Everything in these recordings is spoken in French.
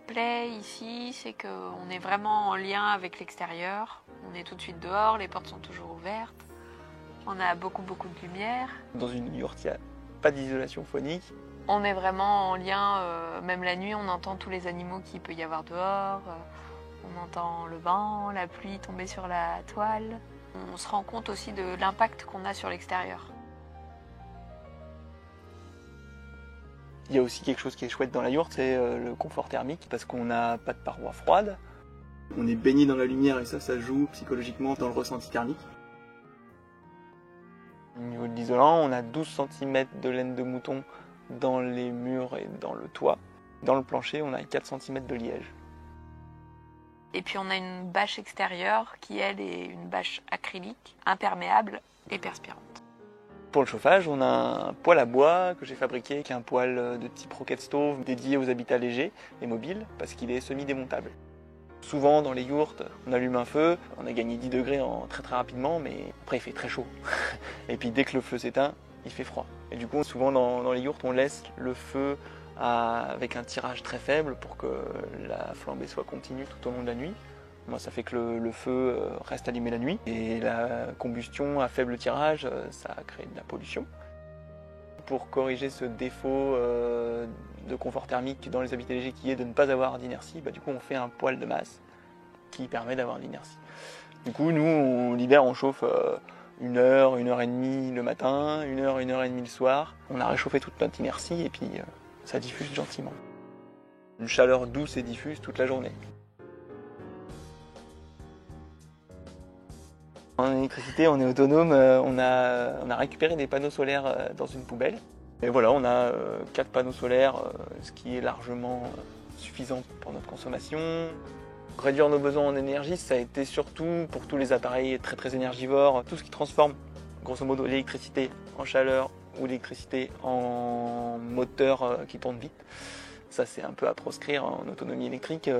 plaît ici, c'est qu'on est vraiment en lien avec l'extérieur. On est tout de suite dehors, les portes sont toujours ouvertes. On a beaucoup de lumière. Dans une yourte, il n'y a pas d'isolation phonique. On est vraiment en lien, même la nuit, on entend tous les animaux qu'il peut y avoir dehors. On entend le vent, la pluie tomber sur la toile. On se rend compte aussi de l'impact qu'on a sur l'extérieur. Il y a aussi quelque chose qui est chouette dans la yourte, c'est le confort thermique, parce qu'on n'a pas de parois froides. On est baigné dans la lumière et ça joue psychologiquement dans le ressenti thermique. Au niveau de l'isolant, on a 12 cm de laine de mouton dans les murs et dans le toit. Dans le plancher, on a 4 cm de liège. Et puis on a une bâche extérieure qui, elle, est une bâche acrylique, imperméable et perspirante. Pour le chauffage, on a un poêle à bois que j'ai fabriqué, qui est un poêle de type rocket stove dédié aux habitats légers et mobiles, parce qu'il est semi-démontable. Souvent, dans les yourtes, on allume un feu, on a gagné 10 degrés très rapidement, mais après il fait très chaud. Et puis dès que le feu s'éteint, il fait froid. Et du coup, souvent dans les yourtes, on laisse le feu avec un tirage très faible pour que la flambée soit continue tout au long de la nuit. Moi, ça fait que le feu reste allumé la nuit. Et la combustion à faible tirage, ça crée de la pollution. Pour corriger ce défaut de confort thermique dans les habitats légers qui est de ne pas avoir d'inertie, du coup on fait un poêle de masse qui permet d'avoir l'inertie. Du coup nous l'hiver on chauffe 1 heure, 1 heure et demie le matin, 1 heure, 1 heure et demie le soir. On a réchauffé toute notre inertie et puis ça diffuse gentiment. Une chaleur douce et diffuse toute la journée. En électricité, on est autonome, on a récupéré des panneaux solaires dans une poubelle. Et voilà, on a 4 panneaux solaires, ce qui est largement suffisant pour notre consommation. Réduire nos besoins en énergie, ça a été surtout pour tous les appareils très énergivores, tout ce qui transforme grosso modo l'électricité en chaleur ou l'électricité en moteur qui tourne vite. Ça c'est un peu à proscrire en autonomie électrique,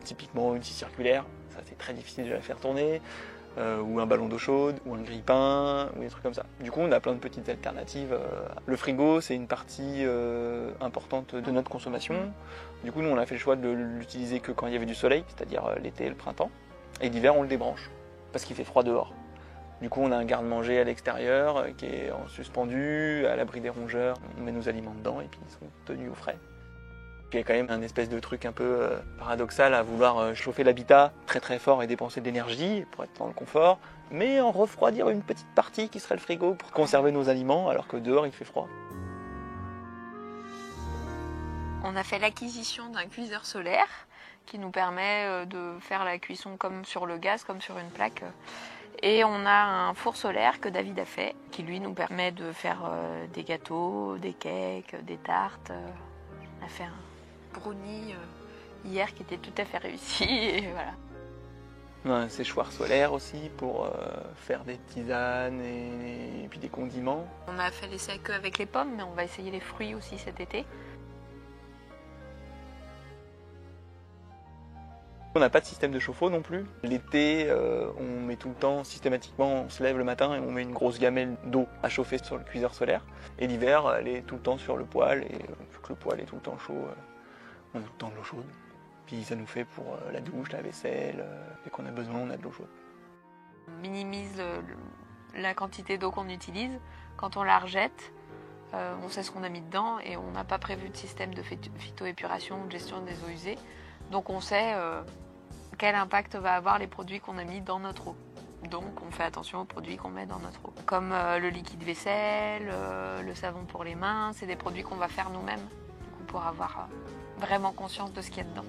typiquement une scie circulaire, ça c'est très difficile de la faire tourner. Ou un ballon d'eau chaude, ou un grille-pain, ou des trucs comme ça. Du coup, on a plein de petites alternatives. Le frigo, c'est une partie importante de notre consommation. Du coup, nous, on a fait le choix de l'utiliser que quand il y avait du soleil, c'est-à-dire l'été et le printemps. Et l'hiver, on le débranche, parce qu'il fait froid dehors. Du coup, on a un garde-manger à l'extérieur qui est en suspendu, à l'abri des rongeurs. On met nos aliments dedans et puis ils sont tenus au frais. Il y a quand même un espèce de truc un peu paradoxal à vouloir chauffer l'habitat très fort et dépenser de l'énergie pour être dans le confort, mais en refroidir une petite partie qui serait le frigo pour conserver nos aliments alors que dehors il fait froid. On a fait l'acquisition d'un cuiseur solaire qui nous permet de faire la cuisson comme sur le gaz, comme sur une plaque. Et on a un four solaire que David a fait, qui lui nous permet de faire des gâteaux, des cakes, des tartes. On a fait un brownie hier qui était tout à fait réussi et voilà. On a un séchoir solaire aussi pour faire des tisanes et puis des condiments. On a fait l'essai que avec les pommes, mais on va essayer les fruits aussi cet été. On n'a pas de système de chauffe-eau non plus. L'été, on met tout le temps, systématiquement, on se lève le matin et on met une grosse gamelle d'eau à chauffer sur le cuiseur solaire. Et l'hiver, elle est tout le temps sur le poêle et vu que le poêle est tout le temps chaud, on a tout le temps de l'eau chaude. Puis ça nous fait pour la douche, la vaisselle, dès qu'on a besoin, on a de l'eau chaude. On minimise la quantité d'eau qu'on utilise. Quand on la rejette, on sait ce qu'on a mis dedans et on n'a pas prévu de système de phytoépuration ou de gestion des eaux usées. Donc on sait quel impact va avoir les produits qu'on a mis dans notre eau. Donc on fait attention aux produits qu'on met dans notre eau. Comme le liquide vaisselle, le savon pour les mains, c'est des produits qu'on va faire nous-mêmes. Pour avoir vraiment conscience de ce qu'il y a dedans.